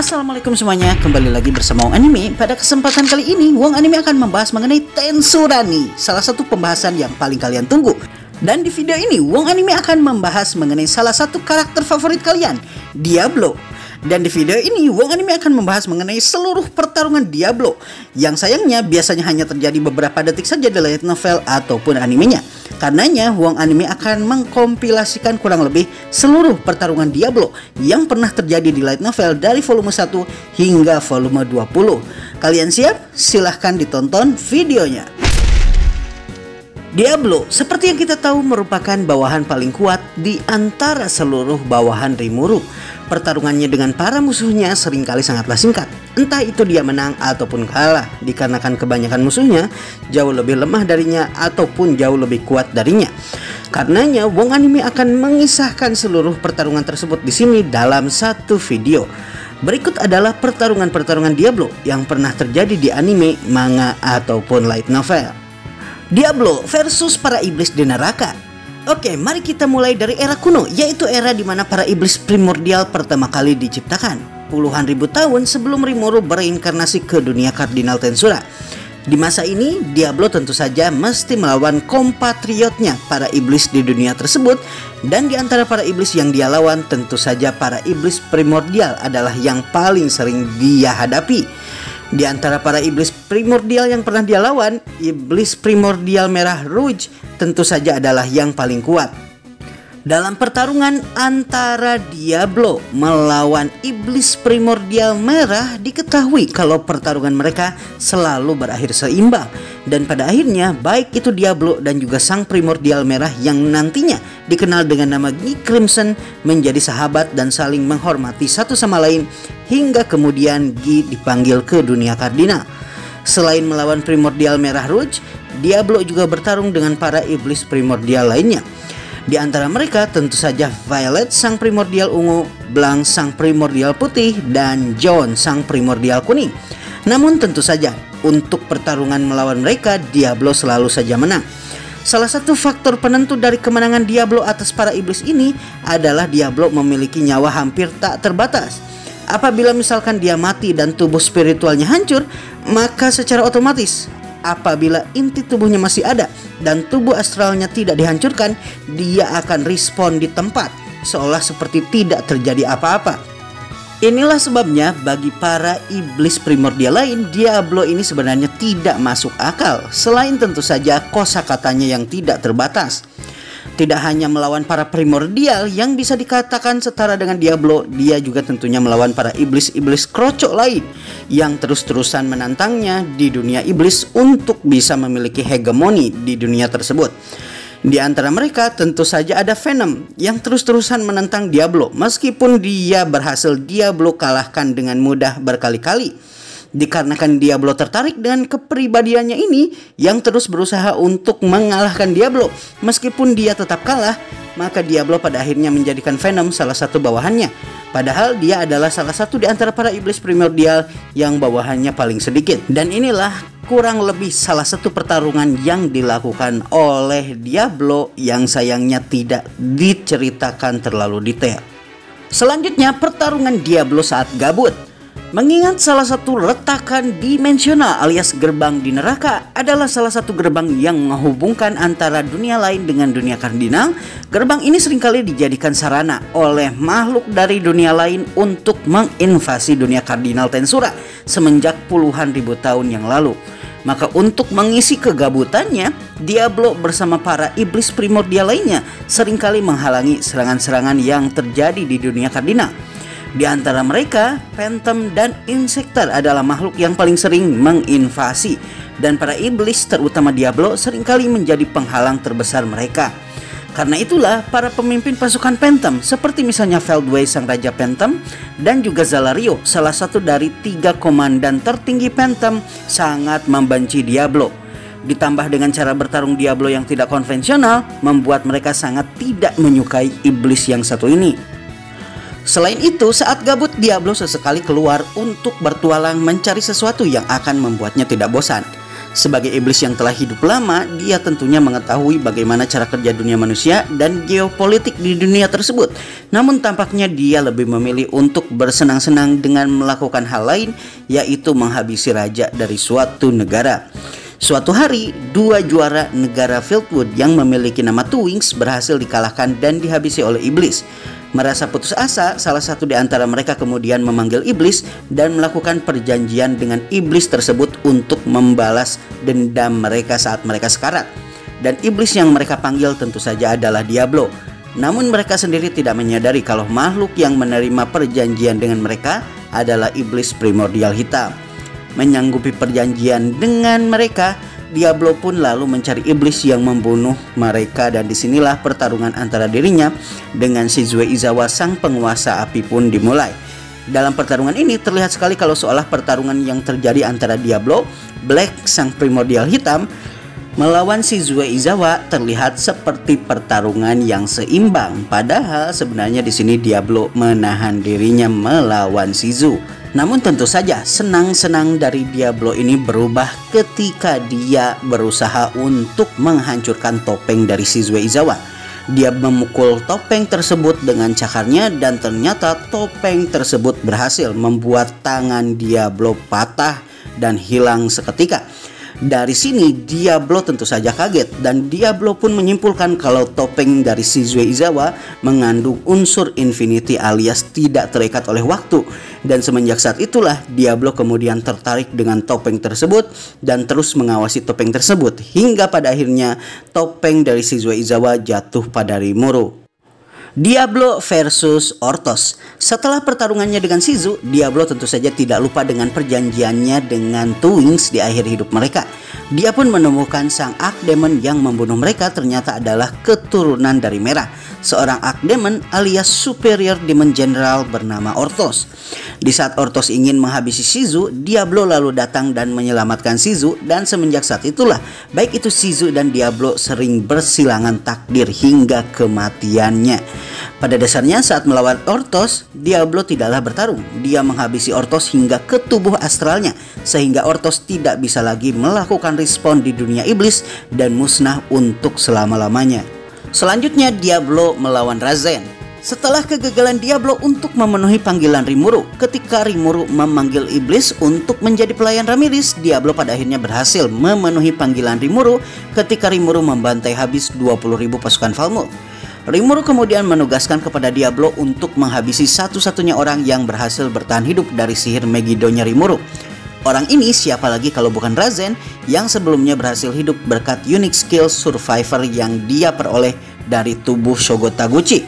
Assalamualaikum semuanya, kembali lagi bersama Wong Anime. Pada kesempatan kali ini, Wong Anime akan membahas mengenai Tensurani, salah satu pembahasan yang paling kalian tunggu. Dan di video ini, Wong Anime akan membahas mengenai salah satu karakter favorit kalian, Diablo. Dan di video ini, Wong Anime akan membahas mengenai seluruh pertarungan Diablo, yang sayangnya biasanya hanya terjadi beberapa detik saja di light novel ataupun animenya. Karenanya, Wong Anime akan mengkompilasikan kurang lebih seluruh pertarungan Diablo yang pernah terjadi di light novel dari volume 1 hingga volume 20. Kalian siap? Silahkan ditonton videonya. Diablo, seperti yang kita tahu, merupakan bawahan paling kuat di antara seluruh bawahan Rimuru. Pertarungannya dengan para musuhnya seringkali sangatlah singkat. Entah itu dia menang ataupun kalah, dikarenakan kebanyakan musuhnya jauh lebih lemah darinya ataupun jauh lebih kuat darinya. Karenanya, Wong Anime akan mengisahkan seluruh pertarungan tersebut di sini dalam satu video. Berikut adalah pertarungan-pertarungan Diablo yang pernah terjadi di anime, manga, ataupun light novel. Diablo versus para iblis di neraka. Oke, mari kita mulai dari era kuno, yaitu era di mana para iblis primordial pertama kali diciptakan. Puluhan ribu tahun sebelum Rimuru bereinkarnasi ke dunia Kardinal Tensura. Di masa ini, Diablo tentu saja mesti melawan kompatriotnya, para iblis di dunia tersebut. Dan di antara para iblis yang dia lawan, tentu saja para iblis primordial adalah yang paling sering dia hadapi. Di antara para iblis primordial yang pernah dia lawan, iblis primordial merah Rouge tentu saja adalah yang paling kuat. Dalam pertarungan antara Diablo melawan iblis primordial merah, diketahui kalau pertarungan mereka selalu berakhir seimbang. Dan pada akhirnya, baik itu Diablo dan juga sang primordial merah yang nantinya dikenal dengan nama Gi Crimson menjadi sahabat dan saling menghormati satu sama lain, hingga kemudian Gi dipanggil ke dunia Kardinal. Selain melawan primordial merah Rouge, Diablo juga bertarung dengan para iblis primordial lainnya. Di antara mereka tentu saja Violet sang primordial ungu, Blanc sang primordial putih, dan John sang primordial kuning. Namun tentu saja untuk pertarungan melawan mereka, Diablo selalu saja menang. Salah satu faktor penentu dari kemenangan Diablo atas para iblis ini adalah Diablo memiliki nyawa hampir tak terbatas. Apabila misalkan dia mati dan tubuh spiritualnya hancur, maka secara otomatis apabila inti tubuhnya masih ada dan tubuh astralnya tidak dihancurkan, dia akan respon di tempat seolah seperti tidak terjadi apa-apa. Inilah sebabnya bagi para iblis primordial lain, Diablo ini sebenarnya tidak masuk akal. Selain tentu saja kosakatanya yang tidak terbatas. Tidak hanya melawan para primordial yang bisa dikatakan setara dengan Diablo, dia juga tentunya melawan para iblis-iblis krocok lain yang terus-terusan menantangnya di dunia iblis untuk bisa memiliki hegemoni di dunia tersebut. Di antara mereka tentu saja ada Venom yang terus-terusan menentang Diablo, meskipun dia berhasil Diablo kalahkan dengan mudah berkali-kali. Dikarenakan Diablo tertarik dengan kepribadiannya ini yang terus berusaha untuk mengalahkan Diablo. Meskipun dia tetap kalah, maka Diablo pada akhirnya menjadikan Venom salah satu bawahannya. Padahal dia adalah salah satu di antara para iblis primordial yang bawahannya paling sedikit. Dan inilah kurang lebih salah satu pertarungan yang dilakukan oleh Diablo yang sayangnya tidak diceritakan terlalu detail. Selanjutnya, pertarungan Diablo saat gabut. Mengingat salah satu retakan dimensional alias gerbang di neraka adalah salah satu gerbang yang menghubungkan antara dunia lain dengan dunia kardinal, gerbang ini seringkali dijadikan sarana oleh makhluk dari dunia lain untuk menginvasi dunia kardinal Tensura semenjak puluhan ribu tahun yang lalu. Maka untuk mengisi kegabutannya, Diablo bersama para iblis primordial lainnya seringkali menghalangi serangan-serangan yang terjadi di dunia kardinal. Di antara mereka, Phantom dan Insector adalah makhluk yang paling sering menginvasi, dan para iblis terutama Diablo seringkali menjadi penghalang terbesar mereka. Karena itulah para pemimpin pasukan Phantom seperti misalnya Feldway sang Raja Phantom dan juga Zalario, salah satu dari 3 komandan tertinggi Phantom, sangat membenci Diablo. Ditambah dengan cara bertarung Diablo yang tidak konvensional, membuat mereka sangat tidak menyukai iblis yang satu ini. Selain itu, saat gabut Diablo sesekali keluar untuk bertualang mencari sesuatu yang akan membuatnya tidak bosan. Sebagai iblis yang telah hidup lama, dia tentunya mengetahui bagaimana cara kerja dunia manusia dan geopolitik di dunia tersebut. Namun tampaknya dia lebih memilih untuk bersenang-senang dengan melakukan hal lain, yaitu menghabisi raja dari suatu negara. Suatu hari, dua juara negara Fieldwood yang memiliki nama Twins berhasil dikalahkan dan dihabisi oleh iblis. Merasa putus asa, salah satu di antara mereka kemudian memanggil iblis dan melakukan perjanjian dengan iblis tersebut untuk membalas dendam mereka saat mereka sekarat. Dan iblis yang mereka panggil tentu saja adalah Diablo. Namun mereka sendiri tidak menyadari kalau makhluk yang menerima perjanjian dengan mereka adalah iblis primordial hitam. Menyanggupi perjanjian dengan mereka, Diablo pun lalu mencari iblis yang membunuh mereka, dan disinilah pertarungan antara dirinya dengan Shizue Izawa sang penguasa api pun dimulai. Dalam pertarungan ini terlihat sekali kalau seolah pertarungan yang terjadi antara Diablo, Black sang primordial hitam, melawan Shizue Izawa terlihat seperti pertarungan yang seimbang. Padahal sebenarnya di sini Diablo menahan dirinya melawan Shizue. Namun tentu saja senang-senang dari Diablo ini berubah ketika dia berusaha untuk menghancurkan topeng dari Shizue Izawa. Dia memukul topeng tersebut dengan cakarnya dan ternyata topeng tersebut berhasil membuat tangan Diablo patah dan hilang seketika. Dari sini Diablo tentu saja kaget, dan Diablo pun menyimpulkan kalau topeng dari Shizue Izawa mengandung unsur infinity alias tidak terikat oleh waktu. Dan semenjak saat itulah Diablo kemudian tertarik dengan topeng tersebut dan terus mengawasi topeng tersebut hingga pada akhirnya topeng dari Shizue Izawa jatuh pada Rimuru. Diablo versus Orthos. Setelah pertarungannya dengan Shizu, Diablo tentu saja tidak lupa dengan perjanjiannya dengan Twins di akhir hidup mereka. Dia pun menemukan sang Archdemon yang membunuh mereka ternyata adalah keturunan dari Merah, seorang Archdemon alias Superior Demon General bernama Orthos. Di saat Orthos ingin menghabisi Shizu, Diablo lalu datang dan menyelamatkan Shizu, dan semenjak saat itulah baik itu Shizu dan Diablo sering bersilangan takdir hingga kematiannya. Pada dasarnya saat melawan Orthos, Diablo tidaklah bertarung. Dia menghabisi Orthos hingga ke tubuh astralnya, sehingga Orthos tidak bisa lagi melakukan respon di dunia iblis dan musnah untuk selama-lamanya. Selanjutnya Diablo melawan Razen. Setelah kegagalan Diablo untuk memenuhi panggilan Rimuru, ketika Rimuru memanggil iblis untuk menjadi pelayan Ramiris, Diablo pada akhirnya berhasil memenuhi panggilan Rimuru ketika Rimuru membantai habis 20.000 pasukan Falmouth. Rimuru kemudian menugaskan kepada Diablo untuk menghabisi satu-satunya orang yang berhasil bertahan hidup dari sihir Megiddo-nya Rimuru. Orang ini siapa lagi kalau bukan Razen yang sebelumnya berhasil hidup berkat unique skill survivor yang dia peroleh dari tubuh Shogo Taguchi.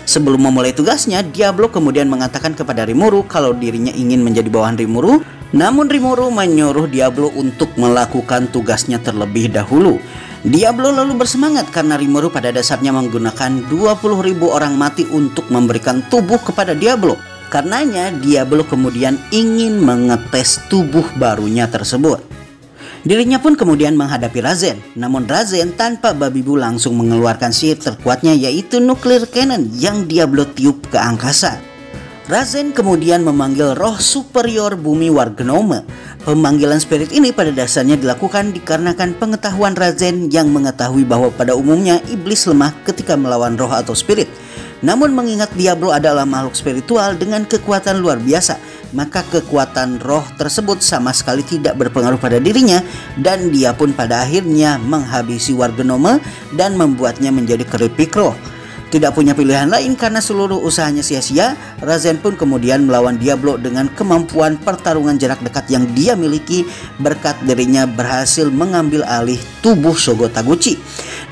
Sebelum memulai tugasnya, Diablo kemudian mengatakan kepada Rimuru kalau dirinya ingin menjadi bawahan Rimuru. Namun Rimuru menyuruh Diablo untuk melakukan tugasnya terlebih dahulu. Diablo lalu bersemangat karena Rimuru pada dasarnya menggunakan 20.000 orang mati untuk memberikan tubuh kepada Diablo. Karenanya Diablo kemudian ingin mengetes tubuh barunya tersebut. Dirinya pun kemudian menghadapi Razen. Namun Razen tanpa babi bu langsung mengeluarkan sihir terkuatnya, yaitu Nuclear Cannon yang Diablo tiup ke angkasa. Razen kemudian memanggil roh superior bumi Wargnome. Pemanggilan spirit ini pada dasarnya dilakukan dikarenakan pengetahuan Razen yang mengetahui bahwa pada umumnya iblis lemah ketika melawan roh atau spirit. Namun mengingat Diablo adalah makhluk spiritual dengan kekuatan luar biasa, maka kekuatan roh tersebut sama sekali tidak berpengaruh pada dirinya, dan dia pun pada akhirnya menghabisi Wargnome dan membuatnya menjadi keripik roh. Tidak punya pilihan lain karena seluruh usahanya sia-sia, Razen pun kemudian melawan Diablo dengan kemampuan pertarungan jarak dekat yang dia miliki berkat dirinya berhasil mengambil alih tubuh Shogo Taguchi.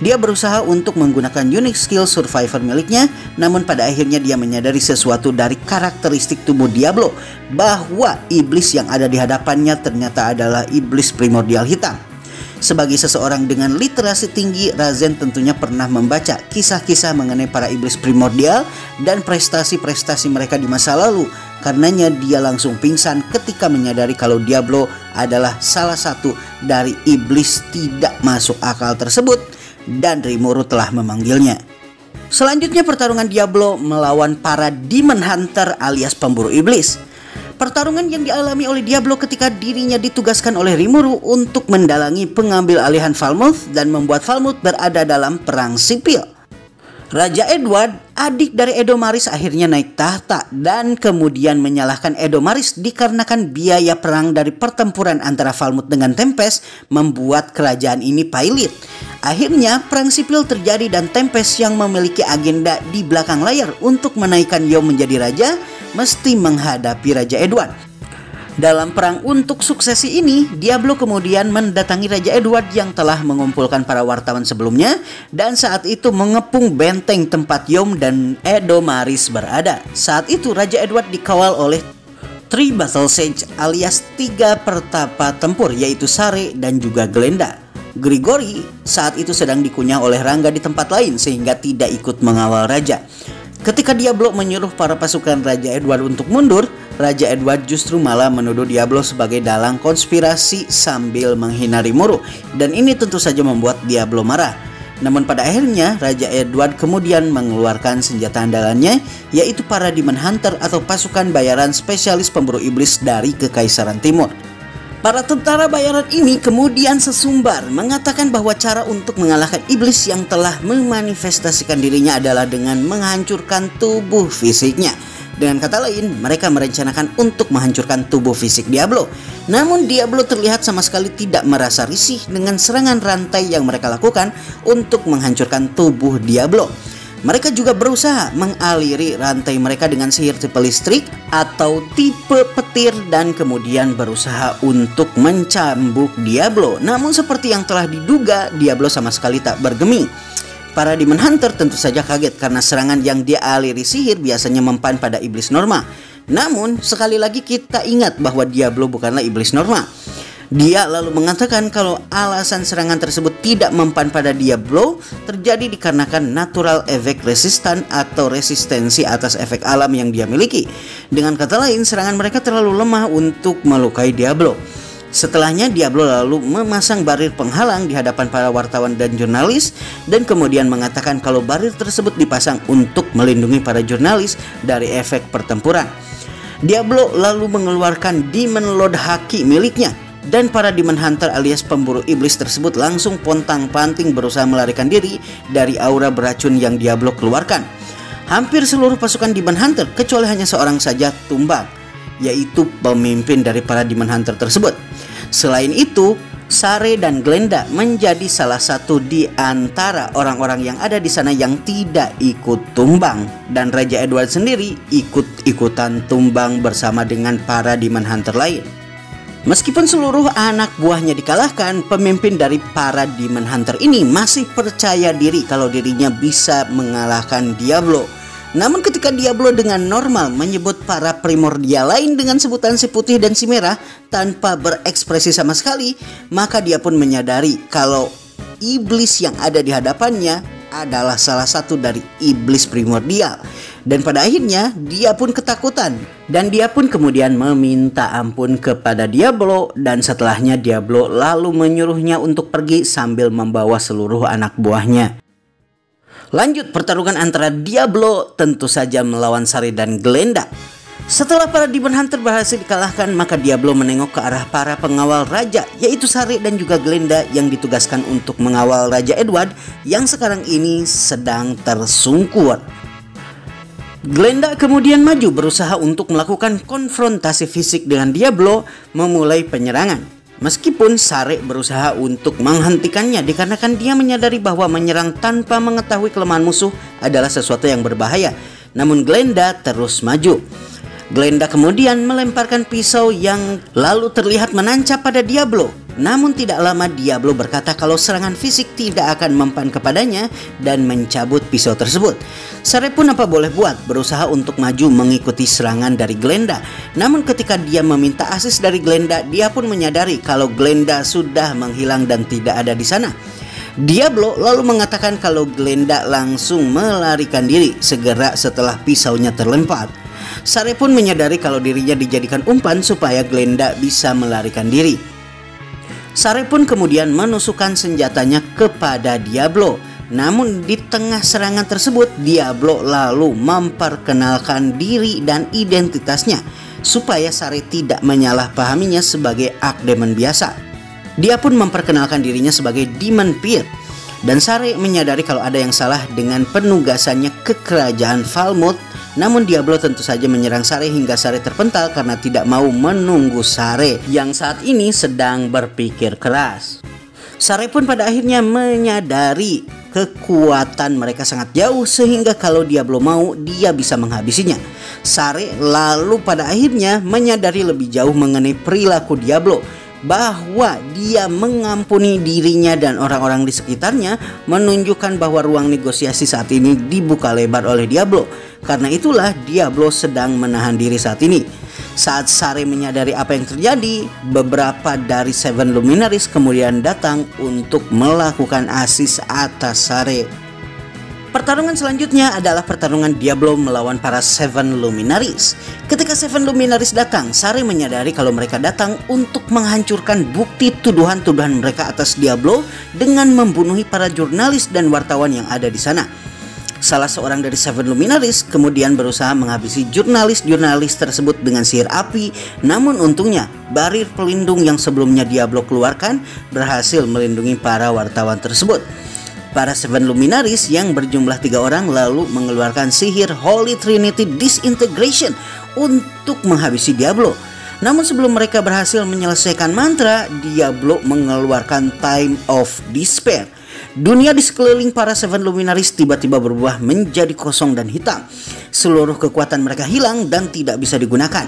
Dia berusaha untuk menggunakan unique skill survivor miliknya, namun pada akhirnya dia menyadari sesuatu dari karakteristik tubuh Diablo, bahwa iblis yang ada di hadapannya ternyata adalah iblis primordial hitam. Sebagai seseorang dengan literasi tinggi, Razen tentunya pernah membaca kisah-kisah mengenai para iblis primordial dan prestasi-prestasi mereka di masa lalu. Karenanya dia langsung pingsan ketika menyadari kalau Diablo adalah salah satu dari iblis tidak masuk akal tersebut, dan Rimuru telah memanggilnya. Selanjutnya pertarungan Diablo melawan para Demon Hunter alias pemburu iblis. Pertarungan yang dialami oleh Diablo ketika dirinya ditugaskan oleh Rimuru untuk mendalangi pengambil alihan Falmouth dan membuat Falmouth berada dalam perang sipil. Raja Edward, adik dari Edomaris, akhirnya naik tahta dan kemudian menyalahkan Edomaris dikarenakan biaya perang dari pertempuran antara Falmouth dengan Tempest membuat kerajaan ini pailit. Akhirnya perang sipil terjadi dan Tempest yang memiliki agenda di belakang layar untuk menaikkan Yom menjadi raja mesti menghadapi Raja Edward. Dalam perang untuk suksesi ini, Diablo kemudian mendatangi Raja Edward yang telah mengumpulkan para wartawan sebelumnya dan saat itu mengepung benteng tempat Yom dan Edomaris berada. Saat itu Raja Edward dikawal oleh 3 Battle Sage alias 3 pertapa tempur, yaitu Sare dan juga Glenda. Grigori saat itu sedang dikunyah oleh Rangga di tempat lain sehingga tidak ikut mengawal raja. Ketika Diablo menyuruh para pasukan Raja Edward untuk mundur, Raja Edward justru malah menuduh Diablo sebagai dalang konspirasi sambil menghina Rimuru, dan ini tentu saja membuat Diablo marah. Namun pada akhirnya Raja Edward kemudian mengeluarkan senjata andalannya, yaitu para Demon Hunter atau pasukan bayaran spesialis pemburu iblis dari Kekaisaran Timur. Para tentara bayaran ini kemudian sesumbar mengatakan bahwa cara untuk mengalahkan iblis yang telah memanifestasikan dirinya adalah dengan menghancurkan tubuh fisiknya. Dengan kata lain, mereka merencanakan untuk menghancurkan tubuh fisik Diablo. Namun Diablo terlihat sama sekali tidak merasa risih dengan serangan rantai yang mereka lakukan untuk menghancurkan tubuh Diablo. Mereka juga berusaha mengaliri rantai mereka dengan sihir tipe listrik atau tipe petir dan kemudian berusaha untuk mencambuk Diablo. Namun seperti yang telah diduga, Diablo sama sekali tak bergeming. Para Demon Hunter tentu saja kaget karena serangan yang dia aliri sihir biasanya mempan pada iblis norma. Namun sekali lagi kita ingat bahwa Diablo bukanlah iblis norma. Dia lalu mengatakan kalau alasan serangan tersebut tidak mempan pada Diablo terjadi dikarenakan natural effect resistant atau resistensi atas efek alam yang dia miliki. Dengan kata lain, serangan mereka terlalu lemah untuk melukai Diablo. Setelahnya Diablo lalu memasang barir penghalang di hadapan para wartawan dan jurnalis dan kemudian mengatakan kalau barir tersebut dipasang untuk melindungi para jurnalis dari efek pertempuran. Diablo lalu mengeluarkan Demon Lord Haki miliknya dan para Demon Hunter alias pemburu iblis tersebut langsung pontang-panting berusaha melarikan diri dari aura beracun yang Diablo keluarkan. Hampir seluruh pasukan Demon Hunter kecuali hanya seorang saja tumbang, yaitu pemimpin dari para Demon Hunter tersebut. Selain itu, Sare dan Glenda menjadi salah satu di antara orang-orang yang ada di sana yang tidak ikut tumbang, dan Raja Edward sendiri ikut-ikutan tumbang bersama dengan para Demon Hunter lain. Meskipun seluruh anak buahnya dikalahkan, pemimpin dari para Demon Hunter ini masih percaya diri kalau dirinya bisa mengalahkan Diablo. Namun ketika Diablo dengan normal menyebut para primordial lain dengan sebutan si putih dan si merah tanpa berekspresi sama sekali, maka dia pun menyadari kalau iblis yang ada di hadapannya adalah salah satu dari iblis primordial. Dan pada akhirnya dia pun ketakutan dan dia pun kemudian meminta ampun kepada Diablo, dan setelahnya Diablo lalu menyuruhnya untuk pergi sambil membawa seluruh anak buahnya. Lanjut pertarungan antara Diablo tentu saja melawan Sare dan Glenda. Setelah para Demon Hunter berhasil dikalahkan, maka Diablo menengok ke arah para pengawal raja, yaitu Sare dan juga Glenda yang ditugaskan untuk mengawal Raja Edward yang sekarang ini sedang tersungkur. Glenda kemudian maju berusaha untuk melakukan konfrontasi fisik dengan Diablo memulai penyerangan. Meskipun Sare berusaha untuk menghentikannya dikarenakan dia menyadari bahwa menyerang tanpa mengetahui kelemahan musuh adalah sesuatu yang berbahaya. Namun Glenda terus maju. Glenda kemudian melemparkan pisau yang lalu terlihat menancap pada Diablo. Namun tidak lama Diablo berkata kalau serangan fisik tidak akan mempan kepadanya dan mencabut pisau tersebut. Sare pun apa boleh buat berusaha untuk maju mengikuti serangan dari Glenda. Namun ketika dia meminta asis dari Glenda, dia pun menyadari kalau Glenda sudah menghilang dan tidak ada di sana. Diablo lalu mengatakan kalau Glenda langsung melarikan diri segera setelah pisaunya terlempar. Sare pun menyadari kalau dirinya dijadikan umpan supaya Glenda bisa melarikan diri. Sare pun kemudian menusukkan senjatanya kepada Diablo. Namun di tengah serangan tersebut, Diablo lalu memperkenalkan diri dan identitasnya supaya Sare tidak menyalahpahaminya sebagai Archdemon biasa. Dia pun memperkenalkan dirinya sebagai Demon Peer, dan Sare menyadari kalau ada yang salah dengan penugasannya ke kerajaan Falmouth. Namun Diablo tentu saja menyerang Sare hingga Sare terpental karena tidak mau menunggu Sare yang saat ini sedang berpikir keras. Sare pun pada akhirnya menyadari kekuatan mereka sangat jauh sehingga kalau Diablo mau, dia bisa menghabisinya. Sare lalu pada akhirnya menyadari lebih jauh mengenai perilaku Diablo, bahwa dia mengampuni dirinya dan orang-orang di sekitarnya, menunjukkan bahwa ruang negosiasi saat ini dibuka lebar oleh Diablo. Karena itulah Diablo sedang menahan diri saat ini. Saat Sare menyadari apa yang terjadi, beberapa dari Seven Luminaries kemudian datang untuk melakukan asis atas Sare. Pertarungan selanjutnya adalah pertarungan Diablo melawan para Seven Luminaries. Ketika Seven Luminaries datang, Sare menyadari kalau mereka datang untuk menghancurkan bukti tuduhan-tuduhan mereka atas Diablo dengan membunuhi para jurnalis dan wartawan yang ada di sana. Salah seorang dari Seven Luminaries kemudian berusaha menghabisi jurnalis-jurnalis tersebut dengan sihir api. Namun untungnya barir pelindung yang sebelumnya Diablo keluarkan berhasil melindungi para wartawan tersebut. Para Seven Luminaries yang berjumlah 3 orang lalu mengeluarkan sihir Holy Trinity Disintegration untuk menghabisi Diablo. Namun sebelum mereka berhasil menyelesaikan mantra, Diablo mengeluarkan Time of Despair. Dunia di sekeliling para Seven Luminaries tiba-tiba berubah menjadi kosong dan hitam. Seluruh kekuatan mereka hilang dan tidak bisa digunakan.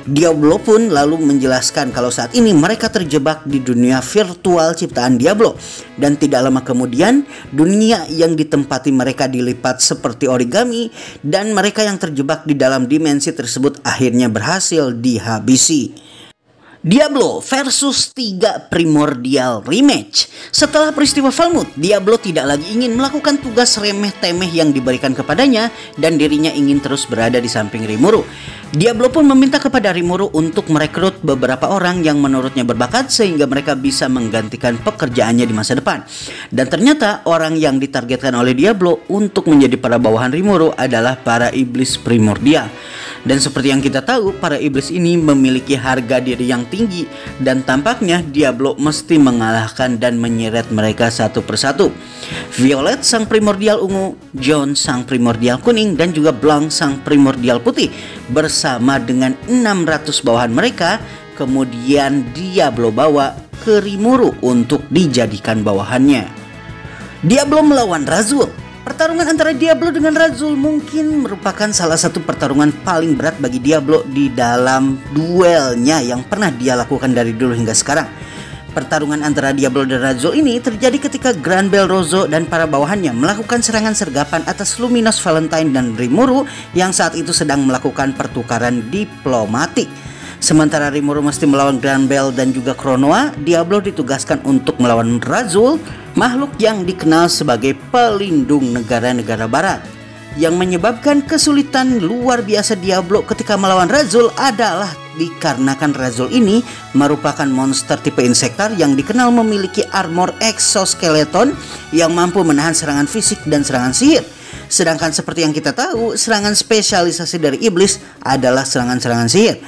Diablo pun lalu menjelaskan kalau saat ini mereka terjebak di dunia virtual ciptaan Diablo. Dan tidak lama kemudian, dunia yang ditempati mereka dilipat seperti origami, dan mereka yang terjebak di dalam dimensi tersebut akhirnya berhasil dihabisi. Diablo versus 3 Primordial Rematch. Setelah peristiwa Falmouth, Diablo tidak lagi ingin melakukan tugas remeh-temeh yang diberikan kepadanya dan dirinya ingin terus berada di samping Rimuru. Diablo pun meminta kepada Rimuru untuk merekrut beberapa orang yang menurutnya berbakat sehingga mereka bisa menggantikan pekerjaannya di masa depan. Dan ternyata orang yang ditargetkan oleh Diablo untuk menjadi para bawahan Rimuru adalah para iblis primordial. Dan seperti yang kita tahu, para iblis ini memiliki harga diri yang tinggi dan tampaknya Diablo mesti mengalahkan dan menyeret mereka satu persatu. Violet sang primordial ungu, John sang primordial kuning, dan juga Blanc sang primordial putih bersama dengan 600 bawahan mereka kemudian Diablo bawa ke Rimuru untuk dijadikan bawahannya. Diablo melawan Razuul. Pertarungan antara Diablo dengan Razuul mungkin merupakan salah satu pertarungan paling berat bagi Diablo di dalam duelnya yang pernah dia lakukan dari dulu hingga sekarang. Pertarungan antara Diablo dan Razuul ini terjadi ketika Granbell Rozo dan para bawahannya melakukan serangan sergapan atas Luminous Valentine dan Rimuru yang saat itu sedang melakukan pertukaran diplomatik. Sementara Rimuru mesti melawan Granbell dan juga Kronoa, Diablo ditugaskan untuk melawan Razuul, makhluk yang dikenal sebagai pelindung negara-negara barat. Yang menyebabkan kesulitan luar biasa Diablo ketika melawan Razuul adalah dikarenakan Razuul ini merupakan monster tipe insektar yang dikenal memiliki armor exoskeleton yang mampu menahan serangan fisik dan serangan sihir. Sedangkan seperti yang kita tahu, serangan spesialisasi dari iblis adalah serangan-serangan sihir.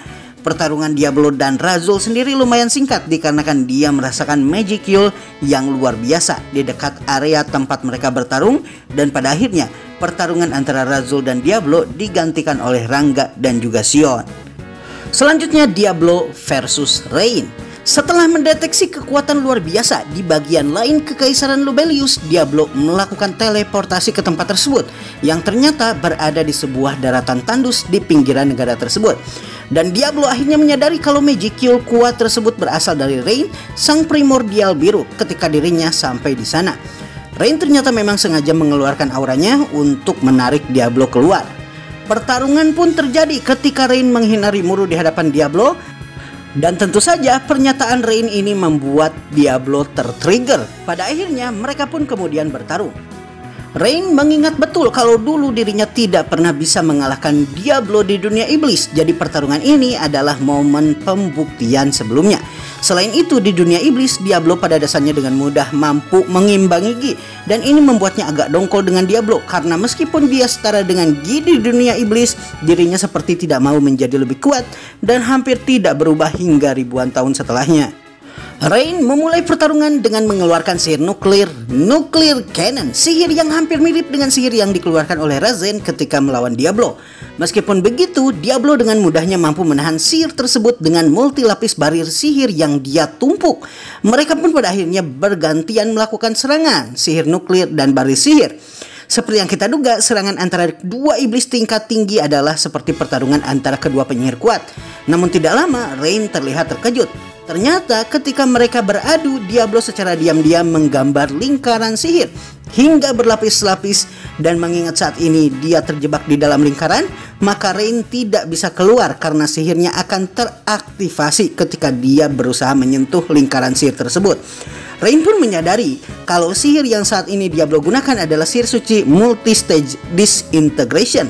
Pertarungan Diablo dan Razuul sendiri lumayan singkat dikarenakan dia merasakan Magicule yang luar biasa di dekat area tempat mereka bertarung, dan pada akhirnya pertarungan antara Razuul dan Diablo digantikan oleh Rangga dan juga Sion. Selanjutnya Diablo versus Rain. Setelah mendeteksi kekuatan luar biasa di bagian lain Kekaisaran Lubelius, Diablo melakukan teleportasi ke tempat tersebut yang ternyata berada di sebuah daratan tandus di pinggiran negara tersebut. Dan Diablo akhirnya menyadari kalau Magicule kuat tersebut berasal dari Rain, sang primordial biru, ketika dirinya sampai di sana. Rain ternyata memang sengaja mengeluarkan auranya untuk menarik Diablo keluar. Pertarungan pun terjadi ketika Rain menghina Rimuru di hadapan Diablo. Dan tentu saja pernyataan Rain ini membuat Diablo tertrigger. Pada akhirnya mereka pun kemudian bertarung. Rain mengingat betul kalau dulu dirinya tidak pernah bisa mengalahkan Diablo di dunia iblis. Jadi pertarungan ini adalah momen pembuktian sebelumnya. Selain itu, di dunia iblis, Diablo pada dasarnya dengan mudah mampu mengimbangi Gi, dan ini membuatnya agak dongkol dengan Diablo karena meskipun dia setara dengan Gi di dunia iblis, dirinya seperti tidak mau menjadi lebih kuat dan hampir tidak berubah hingga ribuan tahun setelahnya. Rain memulai pertarungan dengan mengeluarkan sihir Nuclear Cannon, sihir yang hampir mirip dengan sihir yang dikeluarkan oleh Razen ketika melawan Diablo. Meskipun begitu, Diablo dengan mudahnya mampu menahan sihir tersebut dengan multi lapis barir sihir yang dia tumpuk. Mereka pun pada akhirnya bergantian melakukan serangan sihir nuklir dan barir sihir. Seperti yang kita duga, serangan antara dua iblis tingkat tinggi adalah seperti pertarungan antara kedua penyihir kuat. Namun tidak lama, Rain terlihat terkejut. Ternyata ketika mereka beradu, Diablo secara diam-diam menggambar lingkaran sihir hingga berlapis-lapis, dan mengingat saat ini dia terjebak di dalam lingkaran, maka Rain tidak bisa keluar karena sihirnya akan teraktivasi ketika dia berusaha menyentuh lingkaran sihir tersebut. Rain pun menyadari kalau sihir yang saat ini Diablo gunakan adalah sihir suci multi-stage disintegration.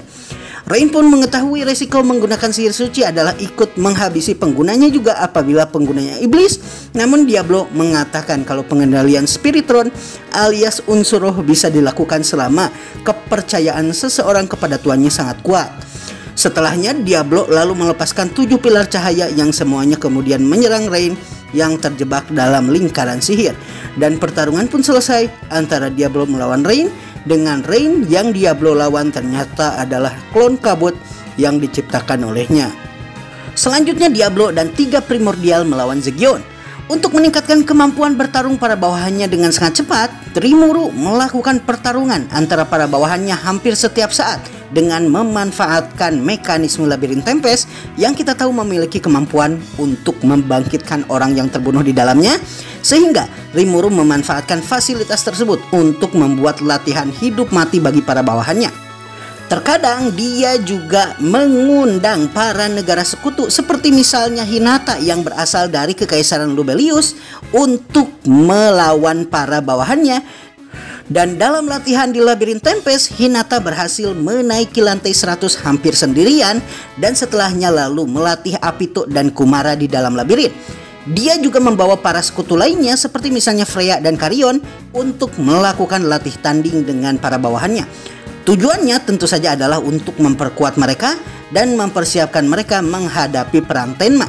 Rain pun mengetahui resiko menggunakan sihir suci adalah ikut menghabisi penggunanya juga apabila penggunanya iblis. Namun Diablo mengatakan kalau pengendalian spiritron alias unsur roh bisa dilakukan selama kepercayaan seseorang kepada tuannya sangat kuat. Setelahnya Diablo lalu melepaskan 7 pilar cahaya yang semuanya kemudian menyerang Rain yang terjebak dalam lingkaran sihir. Dan pertarungan pun selesai antara Diablo melawan Rain, dengan Rain yang Diablo lawan ternyata adalah klon kabut yang diciptakan olehnya. Selanjutnya Diablo dan 3 primordial melawan Zegion. Untuk meningkatkan kemampuan bertarung para bawahannya dengan sangat cepat, Rimuru melakukan pertarungan antara para bawahannya hampir setiap saat dengan memanfaatkan mekanisme labirin tempest yang kita tahu memiliki kemampuan untuk membangkitkan orang yang terbunuh di dalamnya, sehingga Rimuru memanfaatkan fasilitas tersebut untuk membuat latihan hidup mati bagi para bawahannya. Terkadang dia juga mengundang para negara sekutu seperti misalnya Hinata yang berasal dari Kekaisaran Lubelius untuk melawan para bawahannya. Dan dalam latihan di labirin tempest, Hinata berhasil menaiki lantai 100 hampir sendirian, dan setelahnya lalu melatih Apito dan Kumara di dalam labirin. Dia juga membawa para sekutu lainnya seperti misalnya Freya dan Carrion untuk melakukan latih tanding dengan para bawahannya. Tujuannya tentu saja adalah untuk memperkuat mereka dan mempersiapkan mereka menghadapi perang Tenma.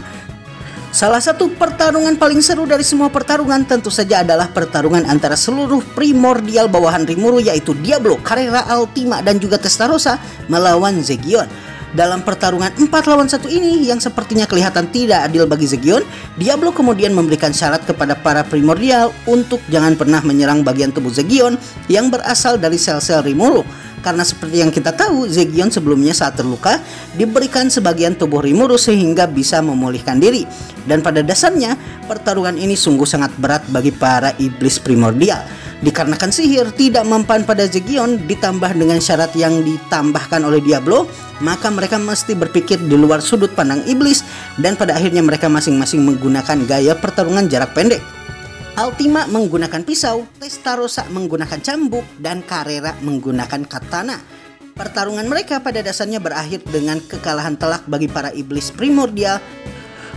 Salah satu pertarungan paling seru dari semua pertarungan tentu saja adalah pertarungan antara seluruh primordial bawahan Rimuru, yaitu Diablo, Carrera, Altima, dan juga Testarossa melawan Zegion. Dalam pertarungan 4 lawan 1 ini yang sepertinya kelihatan tidak adil bagi Zegion, Diablo kemudian memberikan syarat kepada para primordial untuk jangan pernah menyerang bagian tubuh Zegion yang berasal dari sel-sel Rimuru. Karena seperti yang kita tahu, Zegion sebelumnya saat terluka diberikan sebagian tubuh Rimuru sehingga bisa memulihkan diri. Dan pada dasarnya pertarungan ini sungguh sangat berat bagi para iblis primordial. Dikarenakan sihir tidak mempan pada Zegion ditambah dengan syarat yang ditambahkan oleh Diablo, maka mereka mesti berpikir di luar sudut pandang iblis, dan pada akhirnya mereka masing-masing menggunakan gaya pertarungan jarak pendek. Altima menggunakan pisau, Testarossa menggunakan cambuk, dan Carrera menggunakan katana. Pertarungan mereka pada dasarnya berakhir dengan kekalahan telak bagi para iblis primordial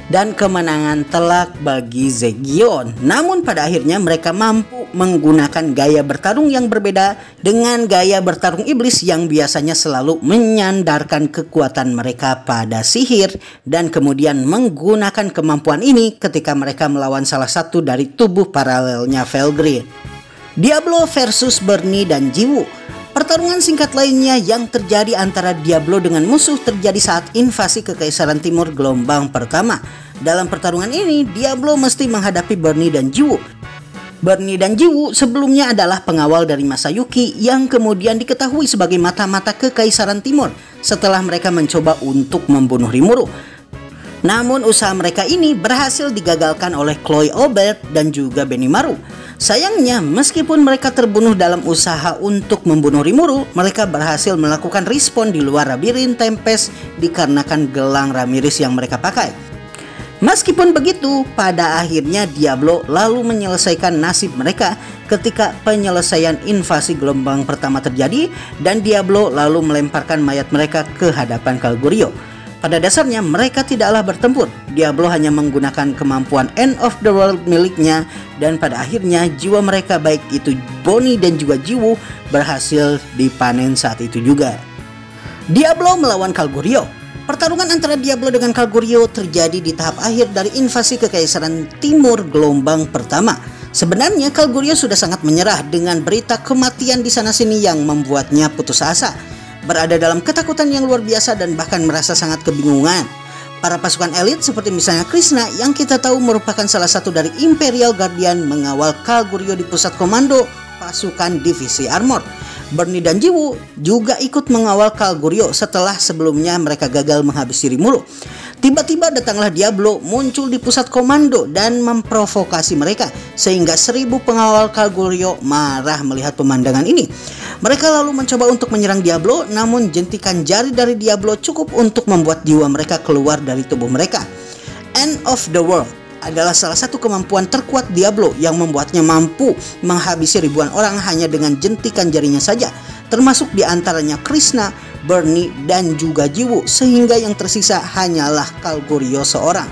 dan kemenangan telak bagi Zegion. Namun pada akhirnya mereka mampu menggunakan gaya bertarung yang berbeda dengan gaya bertarung iblis yang biasanya selalu menyandarkan kekuatan mereka pada sihir, dan kemudian menggunakan kemampuan ini ketika mereka melawan salah satu dari tubuh paralelnya Felgrin. Diablo versus Bernie dan Jiwu. Pertarungan singkat lainnya yang terjadi antara Diablo dengan musuh terjadi saat invasi Kekaisaran Timur gelombang pertama. Dalam pertarungan ini, Diablo mesti menghadapi Bernie dan Jiwu. Bernie dan Jiwu sebelumnya adalah pengawal dari Masayuki yang kemudian diketahui sebagai mata-mata Kekaisaran Timur setelah mereka mencoba untuk membunuh Rimuru. Namun usaha mereka ini berhasil digagalkan oleh Chloe Obert dan juga Benimaru. Sayangnya, meskipun mereka terbunuh dalam usaha untuk membunuh Rimuru, mereka berhasil melakukan respawn di luar labirin tempest dikarenakan gelang Ramiris yang mereka pakai. Meskipun begitu, pada akhirnya Diablo lalu menyelesaikan nasib mereka ketika penyelesaian invasi gelombang pertama terjadi, dan Diablo lalu melemparkan mayat mereka ke hadapan Kalgurio. Pada dasarnya mereka tidaklah bertempur. Diablo hanya menggunakan kemampuan End of the World miliknya, dan pada akhirnya jiwa mereka baik itu Bonnie dan juga Jiwoo berhasil dipanen saat itu juga. Diablo melawan Kalguryo. Pertarungan antara Diablo dengan Kalguryo terjadi di tahap akhir dari invasi Kekaisaran Timur gelombang pertama. Sebenarnya Kalguryo sudah sangat menyerah dengan berita kematian di sana-sini yang membuatnya putus asa, berada dalam ketakutan yang luar biasa dan bahkan merasa sangat kebingungan. Para pasukan elit seperti misalnya Krishna yang kita tahu merupakan salah satu dari Imperial Guardian mengawal Kalguryo di pusat komando pasukan divisi armor. Bernie dan Jiwoo juga ikut mengawal Kalguryo setelah sebelumnya mereka gagal menghabisi Rimuru. Tiba-tiba datanglah Diablo muncul di pusat komando dan memprovokasi mereka, sehingga 1000 pengawal Kalguryo marah melihat pemandangan ini. Mereka lalu mencoba untuk menyerang Diablo, namun jentikan jari dari Diablo cukup untuk membuat jiwa mereka keluar dari tubuh mereka. End of the World adalah salah satu kemampuan terkuat Diablo yang membuatnya mampu menghabisi ribuan orang hanya dengan jentikan jarinya saja, termasuk diantaranya Krishna, Bernie, dan juga Jiwoo, sehingga yang tersisa hanyalah Kalguryo seorang.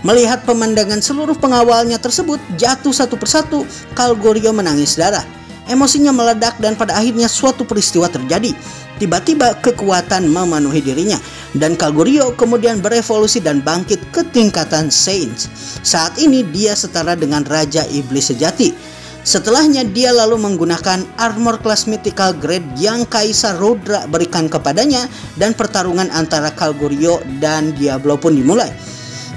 Melihat pemandangan seluruh pengawalnya tersebut jatuh satu persatu, Kalguryo menangis darah. Emosinya meledak dan pada akhirnya suatu peristiwa terjadi. Tiba-tiba kekuatan memenuhi dirinya dan Kalguryo kemudian berevolusi dan bangkit ke tingkatan Saints. Saat ini dia setara dengan Raja Iblis sejati. Setelahnya dia lalu menggunakan armor kelas mythical grade yang Kaisar Rudra berikan kepadanya dan pertarungan antara Kalguryo dan Diablo pun dimulai.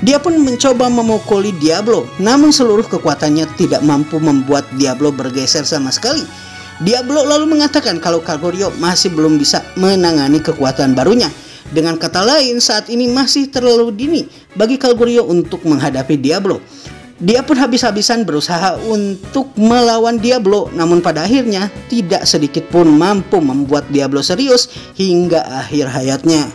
Dia pun mencoba memukuli Diablo, namun seluruh kekuatannya tidak mampu membuat Diablo bergeser sama sekali. Diablo lalu mengatakan kalau Kalguryo masih belum bisa menangani kekuatan barunya. Dengan kata lain, saat ini masih terlalu dini bagi Kalguryo untuk menghadapi Diablo. Dia pun habis-habisan berusaha untuk melawan Diablo, namun pada akhirnya tidak sedikit pun mampu membuat Diablo serius hingga akhir hayatnya.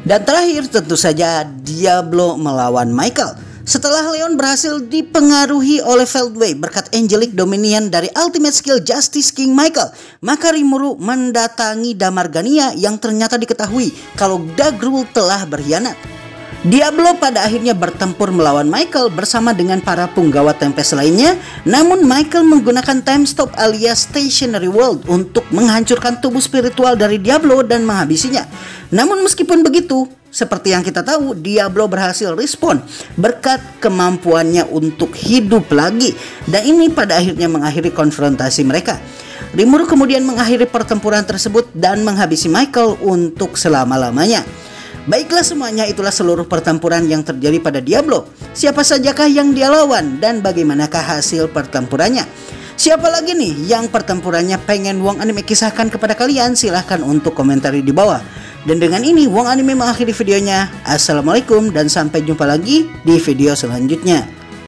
Dan terakhir tentu saja Diablo melawan Michael. Setelah Leon berhasil dipengaruhi oleh Feldway berkat Angelic Dominion dari Ultimate Skill Justice King Michael, maka Rimuru mendatangi Damargania yang ternyata diketahui kalau Dagrul telah berkhianat. Diablo pada akhirnya bertempur melawan Michael bersama dengan para punggawa Tempest lainnya, namun Michael menggunakan Time Stop alias Stationary World untuk menghancurkan tubuh spiritual dari Diablo dan menghabisinya. Namun meskipun begitu, seperti yang kita tahu, Diablo berhasil respawn berkat kemampuannya untuk hidup lagi, dan ini pada akhirnya mengakhiri konfrontasi mereka. Rimuru kemudian mengakhiri pertempuran tersebut dan menghabisi Michael untuk selama-lamanya. Baiklah semuanya, itulah seluruh pertempuran yang terjadi pada Diablo. Siapa sajakah yang dia lawan dan bagaimanakah hasil pertempurannya? Siapa lagi nih yang pertempurannya pengen Wong Anime kisahkan kepada kalian? Silahkan untuk komentari di bawah. Dan dengan ini Wong Anime mengakhiri videonya. Assalamualaikum dan sampai jumpa lagi di video selanjutnya.